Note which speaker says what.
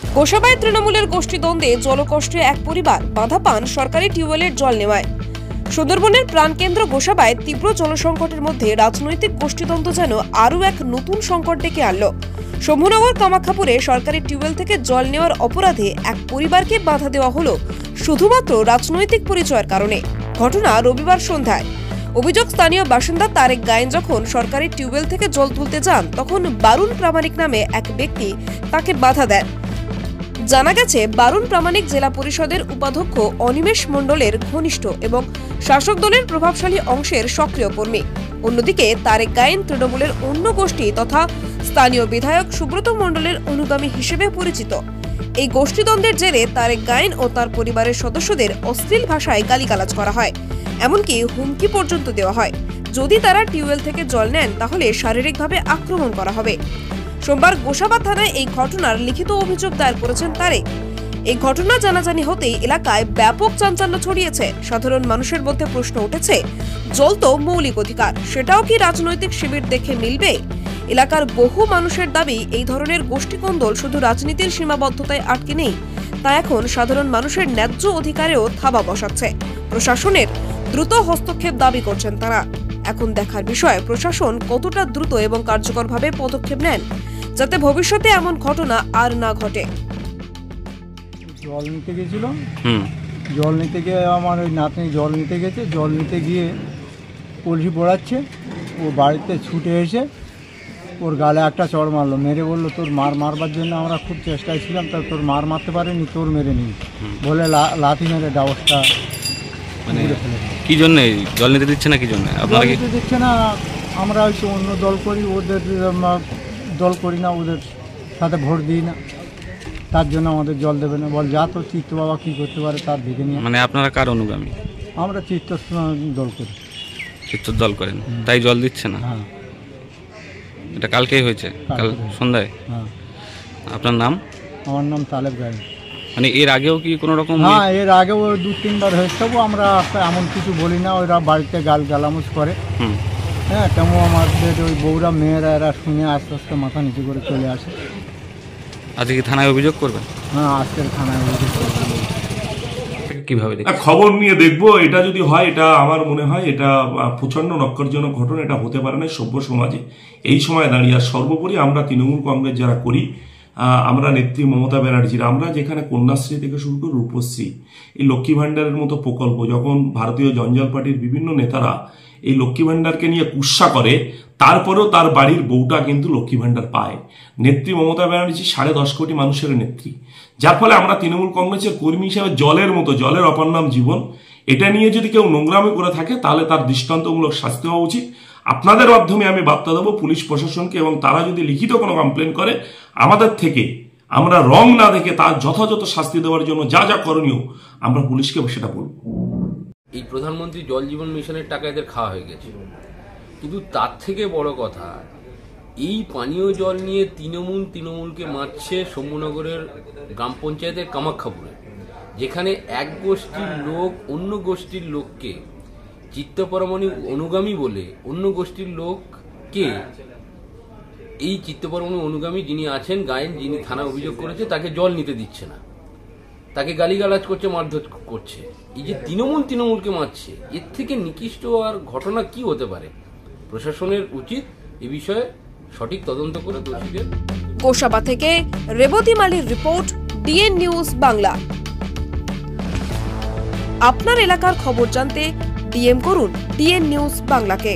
Speaker 1: গোসাবায় তৃণমূলের গোষ্ঠীদ্বন্দ্বে জলকষ্টে এক পরিবার বাধা পান সরকারি টিউবওয়েলের জল নেওয়ায়। সুন্দরবনের প্রাণকেন্দ্র গোসাবায় তীব্র জলসংকটের মধ্যে রাজনৈতিক গোষ্ঠীদ্বন্দ্ব যেন আরও এক নতুন সংকট ডেকে আনল। শম্ভুনগর কামাখ্যাপুরে সরকারি টিউবওয়েল থেকে জল নেওয়ার অপরাধে এক পরিবারকে বাধা দেওয়া হলো শুধুমাত্র রাজনৈতিক পরিচয়ের কারণে। ঘটনা রবিবার সন্ধ্যায়। অভিযোগ, স্থানীয় বাসিন্দা তারেক গায়েন যখন সরকারি টিউবওয়েল থেকে জল তুলতে যান তখন বারুণ প্রামাণিক নামে এক ব্যক্তি তাকে বাধা দেন। জানা গেছে, বারুণ প্রামাণিক জেলা পরিষদের উপাধ্যক্ষ অনিমেষ মণ্ডলের ঘনিষ্ঠ এবং শাসক দলের প্রভাবশালী অংশের সক্রিয় কর্মী। অন্যদিকে তারেক গায়েন তৃণমূলের অন্য গোষ্ঠী তথা স্থানীয় বিধায়ক সুব্রত মণ্ডলের অনুগামী হিসেবে পরিচিত। এই গোষ্ঠীদ্বন্দ্বের জেরে তারেক গায়েন ও তার পরিবারের সদস্যদের অশ্লীল ভাষায় গালিগালাজ করা হয়, এমনকি হুমকি পর্যন্ত দেওয়া হয়। যদি তারা টিউবওয়েল থেকে জল নেন তাহলে শারীরিকভাবে আক্রমণ করা হবে। সোমবার গোসাবা থানায় এই ঘটনার লিখিত অভিযোগ দায়ের করেছেন তারেক। এই ঘটনা জানাজানি হতেই এলাকায় ব্যাপক চাঞ্চল্য ছড়িয়েছে। সাধারণ মানুষের মধ্যে প্রশ্ন উঠেছে, জল তো মৌলিক অধিকার, সেটাও কি রাজনৈতিক শিবির দেখে মিলবে? এলাকার বহু মানুষের দাবি, এই ধরনের গোষ্ঠীকন্দল শুধু রাজনীতির সীমাবদ্ধতায় আটকে নেই, তা এখন সাধারণ মানুষের ন্যায্য অধিকারেও থাবা বসাচ্ছে। প্রশাসনের দ্রুত হস্তক্ষেপ দাবি করছেন তারা। এখন দেখার বিষয় প্রশাসন কতটা দ্রুত এবং কার্যকরভাবে পদক্ষেপ নেন যাতে ভবিষ্যতে এমন ঘটনা আর না ঘটে।
Speaker 2: জল নিতে গেছিল, জল নিতে গিয়ে আমার ওই নাতনি জল নিতে গেছে, জল নিতে গিয়ে কলসি পড়াচ্ছে, ও বাড়িতে ছুটে এসে ওর গালে একটা চড় মারলো, মেরে বললো তোর মারবার জন্য আমরা খুব চেষ্টায় ছিলাম, তা তোর মারতে পারেনি, তোর মেরে নি বলে লাথি মেরে ডাবসটা।
Speaker 3: মানে কি জন্য জল নিতে দিচ্ছে না? কি জন্য আপনারা
Speaker 2: নিতে দিচ্ছে না? আমরা হয়তো অন্য দল করি, ওদের দল করি না, ওদের সাথে ভোট দিই না, তার জন্য আমাদের জল দেবে না। বল যা তো চিত্ত বাবা কী করতে পারে তার দিকে নিয়ে।
Speaker 3: মানে আপনারা কার অনুগামী?
Speaker 2: আমরা চিত্ত দল করি।
Speaker 3: চিত্তর দল করেন, তাই জল দিচ্ছে না?
Speaker 2: হ্যাঁ।
Speaker 3: এটা কালকেই হয়েছে, কাল সন্ধ্যায়?
Speaker 2: হ্যাঁ।
Speaker 3: আপনার নাম?
Speaker 2: আমার নাম তালেব গায়েন।
Speaker 3: মানে এর আগেও কি কোনো রকম?
Speaker 2: হ্যাঁ, এর আগেও 2-3বার হয়েছে, তবু আমরা এমন কিছু বলি না, ওরা বাড়িতে গালামুজ করে। হ্যাঁ, তেমন আমাদের ওই বউরা মেয়েরা এরা শুনে আস্তে আস্তে মাথা নিচু করে চলে আসে।
Speaker 3: আজকে কি থানায় অভিযোগ করবেন?
Speaker 2: হ্যাঁ, আজকের থানায় অভিযোগ করবেন।
Speaker 3: কিভাবে
Speaker 4: খবর নিয়ে দেখবো, এটা যদি হয়, এটা আমার মনে হয় এটা প্রচন্ড নক্কারজনক ঘটনা। এটা হতে পারে না সভ্য সমাজে এই সময় দাঁড়িয়ে। আর সর্বোপরি আমরা তৃণমূল কংগ্রেস যারা করি, আমরা নেত্রী মমতা ব্যানার্জির, আমরা যেখানে কন্যাশ্রী থেকে শুরু করে রূপশ্রী, এই লক্ষ্মী ভাণ্ডারের মতো প্রকল্প, যখন ভারতীয় জঞ্জাল পার্টির বিভিন্ন নেতারা এই লক্ষ্মী ভাণ্ডারকে নিয়ে কুৎসা করে, তারপরেও তার বাড়ির বউটা কিন্তু লক্ষ্মী ভাণ্ডার পায়। নেত্রী মমতা ব্যানার্জি 10.5 কোটি মানুষের নেত্রী, যার ফলে আমরা তৃণমূল কংগ্রেসের কর্মী হিসেবে জলের মতো, জলের অপর নাম জীবন, এটা নিয়ে যদি কেউ নোংরামি করে থাকে তাহলে তার দৃষ্টান্তমূলক শাস্তি হওয়া উচিত। আপনাদের মাধ্যমে আমি বার্তা দেবো পুলিশ প্রশাসনকে, এবং তারা যদি লিখিত কোনো কমপ্লেন করে আমাদের থেকে, আমরা রং না দেখে তার যথাযথ শাস্তি দেওয়ার জন্য যা যা করণীয় আমরা পুলিশকে সেটা বলব।
Speaker 5: এই প্রধানমন্ত্রী জল জীবন মিশনের টাকা এদের খাওয়া হয়ে গেছে, কিন্তু তার থেকে বড় কথা, এই পানীয় জল নিয়ে তৃণমূলকে মারছে শম্ভুনগরের গ্রাম পঞ্চায়েতের কামাখ্যাপুরে, যেখানে এক গোষ্ঠীর লোক অন্য গোষ্ঠীর লোককে চিত্তপরমাণিক অনুগামী বলে, অন্য গোষ্ঠীর লোককে, এই চিত্তপরমাণু অনুগামী যিনি আছেন গায়েন, যিনি থানা অভিযোগ করেছে, তাকে জল নিতে দিচ্ছে না, তাকে গালিগালাজ করছে, মারধর করছে। এই যে তৃণমূলকে মারছে, এর থেকে নিকৃষ্ট আর ঘটনা কি হতে পারে? প্রশাসনের উচিত এ বিষয়ে সঠিক তদন্ত করে দোষীদের।
Speaker 1: গোসাবা থেকে রেবতী মালির রিপোর্ট, ডিএন নিউজ বাংলা। আপনার এলাকার খবর জানতে ডিএম করুন ডিএন নিউজ বাংলাকে।